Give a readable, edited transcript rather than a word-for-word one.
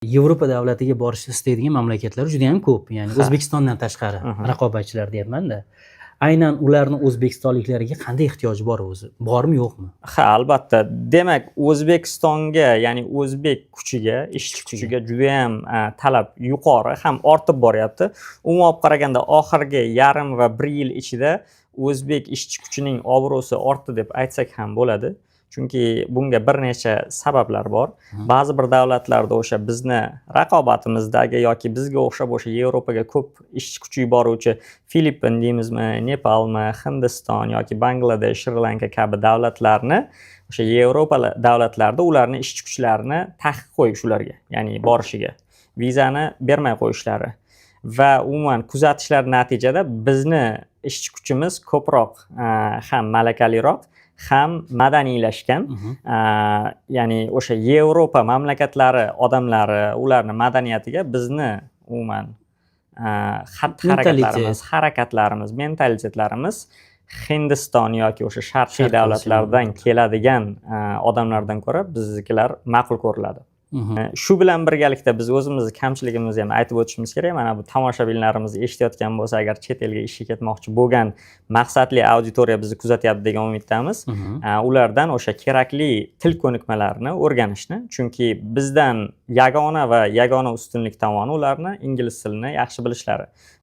Yevropa davlatiga borishni istaydigan mamlakatlar juda ham ko'p. Ya'ni O'zbekistondan tashqari raqobatchilar deyapman-da. Aynan ularni o'zbekistonliklarga qanday ehtiyoji bor o'zi? Bormi, yo'qmi? Ha, albatta. Demak, O'zbekistonga, ya'ni o'zbek kuchiga, ishchi kuchiga juda ham talab yuqori, ham ortib boryapti. Umuman olib qaraganda oxirgi yarim va 1 yil ichida o'zbek ishchi kuchining obro'si ortdi deb aytsak ham bo'ladi. Chunki bunga bir necha sabablar bor. Ba'zi bir davlatlarda o'sha bizni raqobatimizdagi yoki bizga o'xshab o'sha Yevropaga ko'p ishchi kuchi yuboruvchi Filippin deymizmi, Nepalmi, Hindiston yoki Bangladesh, Shri-Lanka kabi davlatlarni o'sha Yevropa davlatlarida ularni ishchi kuchlarini taqiq qo'yish ularga, ya'ni borishiga, vizani bermay qo'yishlari va umuman kuzatishlar natijada bizni ishchi kuchimiz ko'proq ham malakaliroq, ham madaniylashgan, ya'ni o'sha Yevropa mamlakatlari odamlari, ularni madaniyatiga bizni umuman harakatlarimiz, mentalitetlarimiz Hindiston yoki o'sha sharqiy davlatlardan keladigan odamlardan ko'ra biznikilar ma'qul ko'riladi. Shu bilan birgalikda biz o'zimizni kamchiligimizni ham aytib o'tishimiz kerak. Mana bu tomoshabinlarimiz eshitayotgan bo'lsa, agar chet elga ishga ketmoqchi bo'lgan maqsadli auditoriya bizni kuzatyapti degan umiddamiz. Ulardan o'sha kerakli til ko'nikmalarini o'rganishni, chunki bizdan yagona va yagona ustunlik tomoni ularni ingliz tilini yaxshi bilishlari.